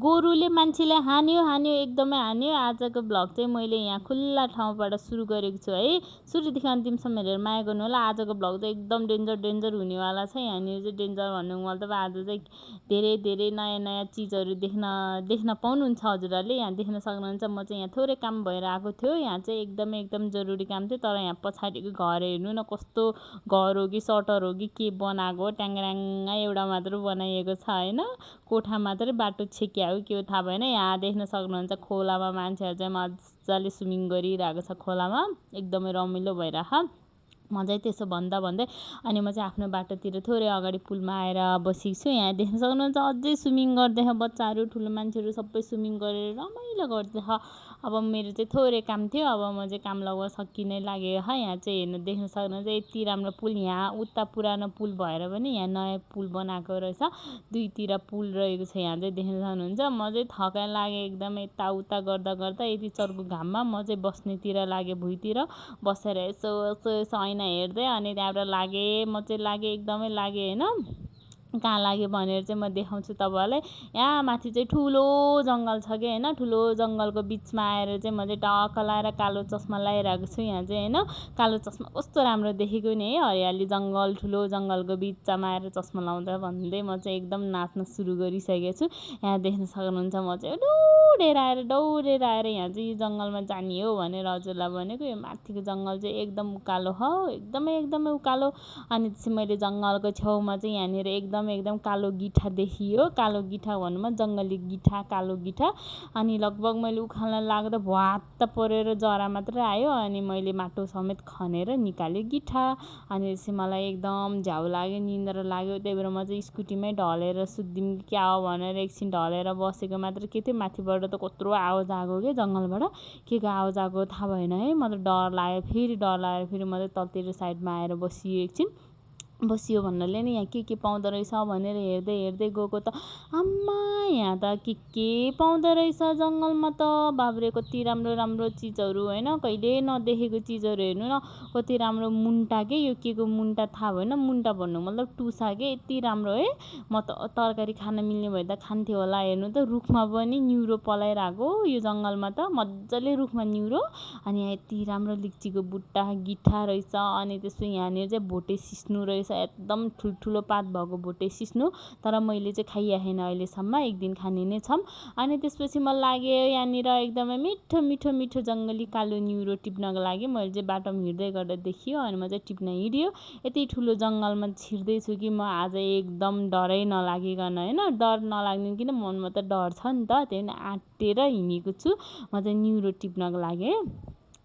गोरुले मान्छेलाई हान्यो एकदमै हान्यो। आजको भ्लग चाहिँ मैले यहाँ खुल्ला ठाउँबाट सुरु गरेको छु है। सुरुदेखि अन्तिमसम्म हेरेर माया गर्नु होला। आजको भ्लग चाहिँ एकदम डेन्जर हुनेवाला छ। यहाँनिर चाहिँ डेन्जर भन्नुको मतलब आज चाहिँ धेरै नयाँ चिजहरू देख्न पाउनुहुन्छ हजुरहरूले। यहाँ देख्न सक्नुहुन्छ। म चाहिँ यहाँ थोरै काम भएर आएको थियो। यहाँ चाहिँ एकदम जरुरी काम थियो। तर यहाँ पछाडिको घर हेर्नु न, कस्तो घर हो कि सटर हो कि के बनाएको हो, ट्याङ्ग्राङ्गा एउटा मात्र बनाइएको छ होइन। कोठा मात्रै बाटो छेकिया हो के हो थाहा भएन। यहाँ देख्न सक्नुहुन्छ खोलामा मान्छेहरू चाहिँ मजाले स्विमिङ गरिरहेको छ। खोलामा एकदमै रमाइलो भइरहेको। म चाहिँ त्यसो भन्दै अनि म चाहिँ आफ्नो बाटोतिर थोरै अगाडि पुलमा आएर बसेको छु। यहाँ देख्न सक्नुहुन्छ अझै स्विमिङ गर्दैछ बच्चाहरू, ठुलो मान्छेहरू सबै स्विमिङ गरेर रमाइलो गर्दैछ। अब मेरो चाहिँ थोरै काम थियो। अब म चाहिँ काम लगभग सकिनै लाग्यो है। यहाँ चाहिँ हेर्नु देख्न सक्नुहुन्छ यति राम्रो पुल। यहाँ उता पुरानो पुल भएर पनि यहाँ नयाँ पुल बनाएको रहेछ। दुईतिर पुल रहेको छ। यहाँ चाहिँ देख्न सक्नुहुन्छ। म चाहिँ थकाइ लाग्यो एकदम यताउता गर्दा यति चर्को घाममा म चाहिँ बस्नेतिर लागेँ, भुइँतिर बसेर यसो ऐना हेर्दै अनि त्यहाँबाट म चाहिँ लागेँ एकदमै लागेँ होइन। कहाँ लाग्यो भनेर चाहिँ म देखाउँछु तपाईँहरूलाई। यहाँ माथि चाहिँ ठुलो जङ्गल छ कि होइन। ठुलो जङ्गलको बिचमा आएर चाहिँ म चाहिँ टक्क लाएर कालो चस्मा लगाइरहेको छु। यहाँ चाहिँ होइन कालो चस्मा कस्तो राम्रो देखेको नि है। हरियाली जङ्गल, ठुलो जङ्गलको बिचमा आएर चस्मा लाउँदा भन्दै म चाहिँ एकदम नाच्न सुरु गरिसकेको छु। यहाँ देख्न सक्नुहुन्छ म चाहिँ दौडेर आएर यहाँ चाहिँ जङ्गलमा जाने हो भनेर हजुरलाई भनेको। यो माथिको जङ्गल चाहिँ एकदम उकालो हो, एकदमै उकालो। अनि त्यसपछि मैले जङ्गलको छेउमा चाहिँ यहाँनिर एकदम कालो गिठा देखियो। कालो गिठा भन्नुमा जङ्गली गिठा, कालो गिठा। अनि लगभग मैले उखाल्न लाग्दा भ्वात्त परेर जरा मात्रै आयो। अनि मैले माटो समेत खनेर निकाल्यो गिठा। अनि त्यसपछि मलाई एकदम झ्याउ लाग्यो, निन्द्रा लाग्यो। त्यही भएर म चाहिँ स्कुटीमै ढलेर सुत्दिउँ क्या हो भनेर एकछिन ढलेर बसेको मात्र के थियो। माथिबाट त कत्रो आवाज आएको क्या जङ्गलबाट। के को आवाज आएको थाहा भएन है। म त डर लाग्यो। फेरि म चाहिँ तलतिर साइडमा आएर बसियो भन्नाले नि यहाँ के पाउँदो रहेछ भनेर हेर्दै गएको त आम्मा यहाँ त के पाउँदो रहेछ जङ्गलमा त। बाब्रे कति राम्रो चिजहरू होइन, कहिले नदेखेको चिजहरू हेर्नु न। कति राम्रो मुन्टा के, यो के को मुन्टा थाहा भएन। मुन्टा भन्नु मतलब टुसा के, यति राम्रो है। म त तरकारी खान मिल्ने भए त खान्थ्यो होला। हेर्नु त रुखमा पनि न्युरो पलाइरहेको यो जङ्गलमा त मजाले रुखमा न्युरो। अनि यहाँ यति राम्रो लिच्चीको बुट्टा गिठा रहेछ। अनि त्यसपछि यहाँनिर चाहिँ भोटे सिस्नु रहेछ, एकदम ठुल्ठुलो पात भएको भोटे सिस्नु। तर मैले चाहिँ खाइआएन अहिलेसम्म, एक दिन खाने नै छौँ। अनि त्यसपछि म लागेँ यहाँनिर एकदमै मिठो जङ्गली कालो न्युरो टिप्नको लागि। मैले चाहिँ बाटोमा हिँड्दै गर्दा देखियो अनि म चाहिँ टिप्न हिँड्यो। यति ठुलो जङ्गलमा छिर्दैछु कि म आज एकदम डरै नलागिकन होइन। डर नलाग्नु किन, मनमा त डर छ नि त। त्यही पनि आँटेर हिँडेको छु म चाहिँ न्युरो टिप्नको लागि।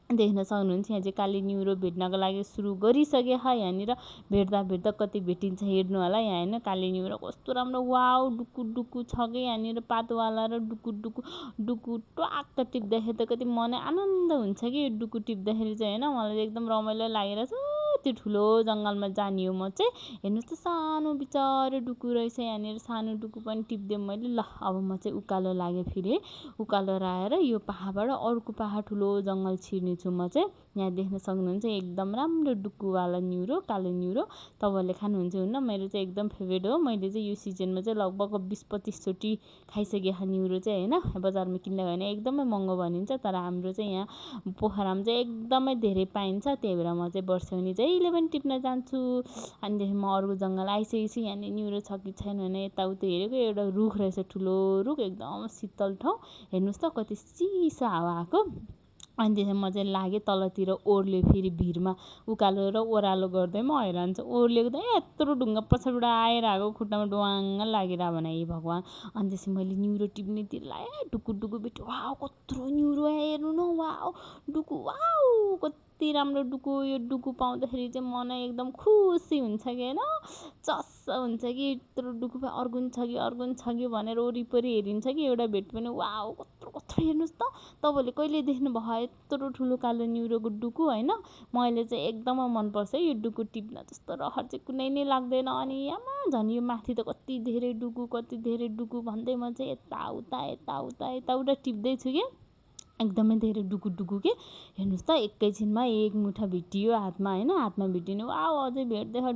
देख्न सक्नुहुन्छ यहाँ चाहिँ काली न्युरो भेट्नको लागि सुरु गरिसके है। यहाँनिर भेट्दा कति भेटिन्छ हेर्नु होला। यहाँ होइन काली न्युरो कस्तो राम्रो वाउ डुकु छ कि यहाँनिर पातवाला र डुकु ट्वाक्क टिप्दाखेरि त कति मनै आनन्द हुन्छ कि यो डुकु टिप्दाखेरि चाहिँ होइन। मलाई एकदम रमाइलो लागिरहेछ। त्यो ठुलो जङ्गलमा जाने हो म चाहिँ। हेर्नुहोस् त सानो बिचारो डुकु रहेछ यहाँनिर। सानो डुकु पनि टिप्दिउँ मैले। ल अब म चाहिँ उकालो लागेँ फेरि। उकालो आएर यो पाहाबाट अर्को पाहा ठुलो जङ्गल छिर्ने छु म चाहिँ। यहाँ देख्न सक्नुहुन्छ एकदम राम्रो डुकुवाला न्युरो, कालो न्युरो। तपाईँहरूले खानुहुन्छ हुन्न, मेरो चाहिँ एकदम फेभरेट हो। मैले चाहिँ यो सिजनमा चाहिँ लगभग 20-25 चोटि खाइसकेँ न्युरो चाहिँ होइन। बजारमा किन्दा भने एकदमै महँगो भनिन्छ। तर हाम्रो चाहिँ यहाँ पोखरामा चाहिँ एकदमै धेरै पाइन्छ। त्यही भएर म चाहिँ वर्षेनी जहिले पनि टिप्न जान्छु। अनिदेखि म अर्को जङ्गल आइसकेको छु। यहाँनिर न्युरो छ कि छैन भने यताउता हेरेको एउटा रुख रहेछ, ठुलो रुख, एकदम शीतल ठाउँ। हेर्नुहोस् त कति चिसो हावा आएको। अनि त्यसमा म चाहिँ लागेँ तलतिर ओर्ल्यो। फेरि भिरमा उकालो र ओह्रालो गर्दै म हैरान छु। ओर्लेको त यत्रो ढुङ्गा पछाडिबाट आइरहेको खुट्टामा डुवाङ्ग लागिरहेको भने हे भगवान्। अनि त्यसपछि मैले न्युरो टिप्नेतिर लगाएँ। डुकु भेट्यो। वाउ कत्रो न्युरो हेर्नु न। वाउ डुकु, वाउ कति राम्रो डुकु। यो डुकु पाउँदाखेरि चाहिँ मन एकदम खुसी हुन्छ कि होइन। चस्स हुन्छ कि यत्रो डुकु अर्को छ कि भनेर वरिपरि हेरिन्छ कि एउटा भेट पनि। वाउ कत्रो हेर्नुहोस् त। तपाईँले कहिले देख्नुभयो यत्रो ठुलो कालो न्युरोको डुकु होइन। मैले चाहिँ एकदमै मनपर्छ यो डुकु टिप्न। जस्तो रहर चाहिँ कुनै नै लाग्दैन। अनि आमा झन् यो माथि त कति धेरै डुकु भन्दै म चाहिँ यताउता टिप्दैछु कि एकदमै धेरै डुकु के हेर्नुहोस् त एकैछिनमा एक मुठा भेटियो हातमा होइन, हातमा भेटिने वाउ अझै भेट्दै छ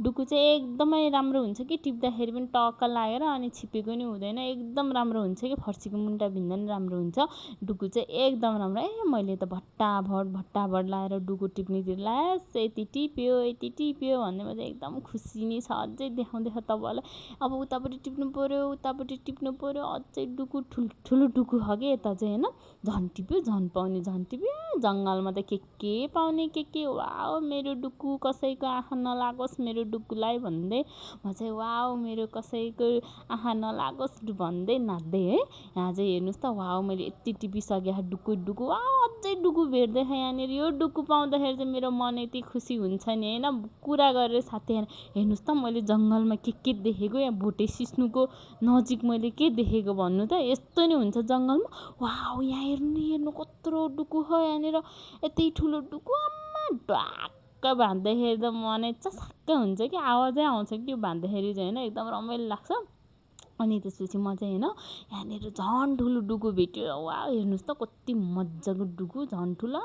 डुकु चाहिँ एकदमै राम्रो हुन्छ कि टिप्दाखेरि पनि टक्क लागेर अनि छिपेको नि हुँदैन, एकदम राम्रो हुन्छ कि फर्सीको मुन्टा भिन्दा नि राम्रो हुन्छ डुकु चाहिँ एकदम राम्रो। मैले त भट्टाभट लाएर डुकु टिप्नेतिर लास यति टिप्यो भन्ने म चाहिँ एकदम खुसी नै छ। अझै देखाउँदै छ तपाईँलाई, अब उतापट्टि टिप्नु पर्यो अझै डुकु ठुलो डुकु छ कि यता चाहिँ होइन, झन् टिप्यो जङ्गलमा त के पाउने के वाउ मेरो डुकु कसैको आँखा नलागोस् मेरो डुकुलाई भन्दै म चाहिँ वाउ मेरो कसैको आँखा नलागोस् भन्दै नाच्दै है। यहाँ चाहिँ हेर्नुहोस् त वाउ मैले यति टिपिसकेँ डुकु वाउ अझै डुकु भेट्दैछ यहाँनिर। यो डुकु पाउँदाखेरि चाहिँ मेरो मन यति खुसी हुन्छ नि होइन, कुरा गरेर साथीहरू हेर्नुहोस् त मैले जङ्गलमा के देखेको, यहाँ भोटे सिस्नुको नजिक मैले के देखेको भन्नु त, यस्तो नि हुन्छ जङ्गलमा। वाउ यहाँ हेर्नु कत्रो डुकु छ यहाँनिर, यति ठुलो डुकु आम्मा ढ्वाक्क भाँच्दाखेरि त मनै चसक्क हुन्छ कि आवाजै आउँछ कि त्यो भाँच्दाखेरि चाहिँ होइन, एकदम रमाइलो लाग्छ। अनि त्यसपछि म चाहिँ होइन यहाँनिर झन् ठुलो डुकु भेट्यो। वाउ हेर्नुहोस् त कति मजाको डुकु, झन् ठुलो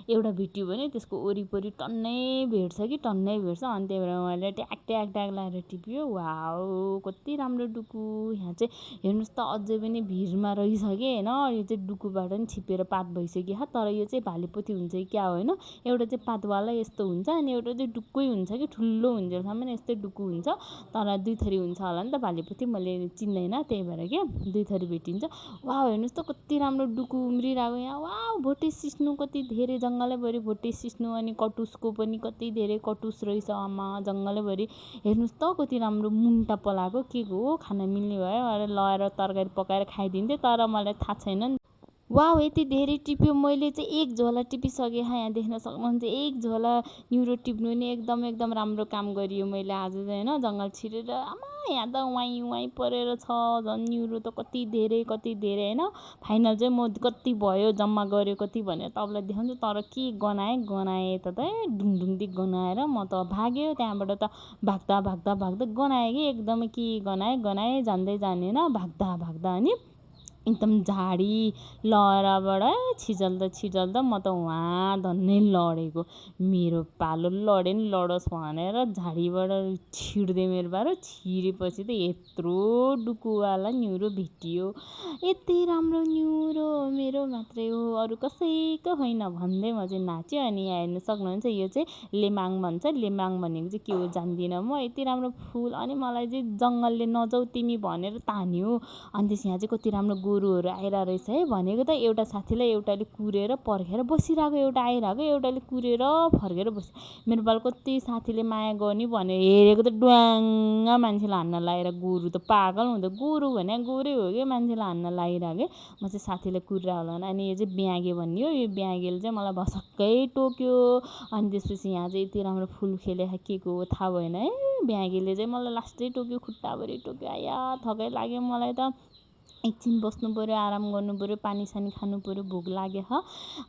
एउटा भेट्यो भने त्यसको वरिपरि टन्नै भेट्छ अनि त्यही भएर मैले ट्याक लाएर टिप्यो। वाउ कति राम्रो डुकु। यहाँ चाहिँ हेर्नुहोस् त अझै पनि भिरमा रहेछ कि होइन, यो चाहिँ डुकुबाट नि छिपेर पात भइसक्यो। तर यो चाहिँ भालेपोती हुन्छ कि क्या हो होइन, एउटा चाहिँ पातवाला यस्तो हुन्छ अनि एउटा चाहिँ डुक्कै हुन्छ कि ठुलो हुन्जेलसम्म यस्तै डुकु हुन्छ, तर दुई थरी हुन्छ होला नि त भालेपोती, मैले चिन्दैन त्यही भएर के दुई थरी भेटिन्छ। वाउ हेर्नुहोस् त कति राम्रो डुकु उम्रिरहेको यहाँ। वाउ भोटे सिस्नु कति धेरै जङ्गलैभरि भोटे सिस्नु, अनि कटुसको पनि कति धेरै कटुस रहेछ आमा जङ्गलैभरि। हेर्नुहोस् त कति राम्रो मुन्टा पलाएको के हो खान मिल्ने भयो, लगाएर तरकारी पकाएर खाइदिन्थेँ तर मलाई थाहा छैन नि। वाउ यति धेरै टिप्यो मैले चाहिँ, एक झोला टिपिसकेँ। यहाँ देख्न सक्नुहुन्छ एक झोला न्युरो टिप्नु नि एकदम राम्रो काम गरियो मैले आज चाहिँ होइन, जङ्गल छिरेर आमा यहाँ त वाइ परेर छ झन् न्युरो त कति धेरै होइन। फाइनल चाहिँ म कति भयो जम्मा गऱ्यो कति भनेर तपाईँलाई देखाउँछु, तर के गनाएँ त ढुङढुङदी गनाएर म त भाग्यो त्यहाँबाट त भाग्दा गनाएँ कि एकदमै के गनाएँ जान्दै जानेन भाग्दा अनि एकदम झाडी लहराबाट छिजल्दा म त वहाँ धन्नै लडेको, मेरो पालो लडे नि लडोस् भनेर झाडीबाट छिर्दै मेरो पालो छिरेपछि त यत्रो डुकुवाला न्युरो भेटियो। यति राम्रो न्युरो मेरो मात्रै हो अरू कसैको होइन भन्दै म चाहिँ नाच्यो। अनि यहाँ हेर्नु सक्नुहुन्छ यो चाहिँ लेमाङ भन्छ, लेमाङ भनेको चाहिँ के हो जान्दिनँ म, यति राम्रो फुल। अनि मलाई चाहिँ जङ्गलले नजाऊ तिमी भनेर तान्यो। अनि त्यस यहाँ चाहिँ कति राम्रो गोरुहरू आइरहेको रहेछ है, भनेको त एउटा साथीलाई एउटाले कुरेर पर्खेर बसिरहेको, एउटा आइरहेको एउटाले कुरेर फर्केर बसि, मेरो पालो कति साथीले माया गर्ने भने हेरेको त ड्वाङ्ग मान्छेलाई हान्न लागेर, गोरु त पागल हुँदा गोरु भने गोरै हो कि मान्छेलाई हान्न लागिरहेको। म चाहिँ साथीलाई कुरेर होला। अनि यो चाहिँ ब्यागे भन्ने हो, यो ब्यागेले चाहिँ मलाई भसक्कै टोक्यो। अनि त्यसपछि यहाँ चाहिँ यति राम्रो फुल खेलेको के को थाहा भएन है, ब्यागेले चाहिँ मलाई लास्टै टोक्यो, खुट्टाभरि टोक्यो। आया थकै लाग्यो मलाई त, एकछिन बस्नु पऱ्यो आराम गर्नु पऱ्यो पानी खानु पऱ्यो भोक लाग्यो ह।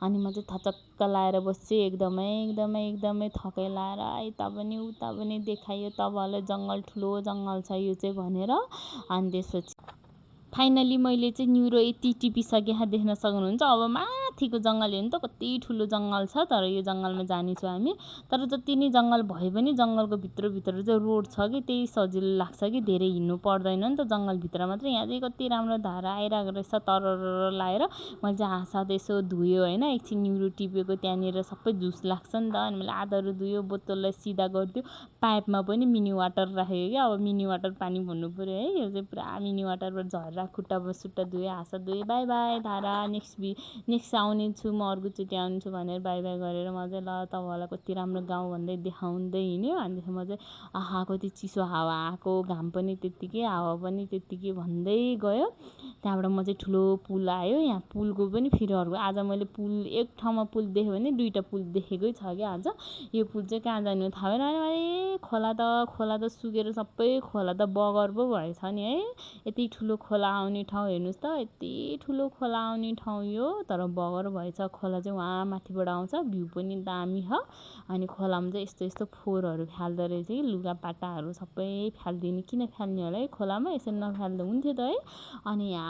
अनि म चाहिँ थचक्क लाएर बस्छु एकदमै थकै लाएर यता पनि उता पनि देखायो तपाईँलाई जङ्गल ठुलो जङ्गल छ यो चाहिँ भनेर। अनि त्यसपछि फाइनली मैले चाहिँ न्युरो यति टिपिसकेँ देख्न सक्नुहुन्छ। अब माथिको जङ्गल हेर्नु त कति ठुलो जङ्गल छ, तर यो जङ्गलमा जानेछौँ हामी। तर जति नै जङ्गल भए पनि जङ्गलको भित्र चाहिँ रोड छ कि त्यही सजिलो लाग्छ कि धेरै हिँड्नु पर्दैन नि त जङ्गलभित्र मात्रै। यहाँ चाहिँ कति राम्रो धारा आइरहेको रहेछ तरर लाएर, मैले चाहिँ हातसाथ यसो धोयो होइन, एकछिन न्युरो टिपेको त्यहाँनिर सबै झुस लाग्छ नि त। अनि मैले आधाहरू धोयो, बोतललाई सिधा गरिदियो, पाइपमा पनि मिनी वाटर राखेको क्या, अब मिनी वाटर पानी भन्नु पऱ्यो है, यो चाहिँ पुरा मिनी वाटरबाट झरेर खुट्टा सुट्टा धोयो हातसाथ धोयो। बाई बाई धारा, नेक्स्ट आउने छु म, अर्कोचोटि आउने छु भनेर बाई गरेर म चाहिँ ल तपाईँहरूलाई कति राम्रो गाउँ भन्दै देखाउँदै हिँड्यो। अनि म चाहिँ आहा कति चिसो हावा आएको, घाम पनि त्यत्तिकै हावा पनि त्यत्तिकै भन्दै गयो। त्यहाँबाट म चाहिँ ठुलो पुल आयो, यहाँ पुलको पनि फेरि अर्को आज मैले पुल एक ठाउँमा पुल देखेँ भने दुईवटा पुल देखेकै छ क्या आज। यो पुल चाहिँ कहाँ जानु थाहा भएन। अनि खोला त सुकेर सबै खोला त बगर पो भएछ नि है, यति ठुलो खोला आउने ठाउँ हेर्नुहोस् त, यति ठुलो खोला आउने ठाउँ यो, तर बगर भएछ। खोला चाहिँ वहाँ माथिबाट आउँछ, भ्यू पनि दामी छ। अनि खोलामा चाहिँ यस्तो फोहोरहरू फाल्दो रहेछ कि, लुगापाटाहरू सबै फालिदिने, किन फाल्ने होला है खोलामा, यसरी नफाल्दा हुन्थ्यो त है। अनि यहाँ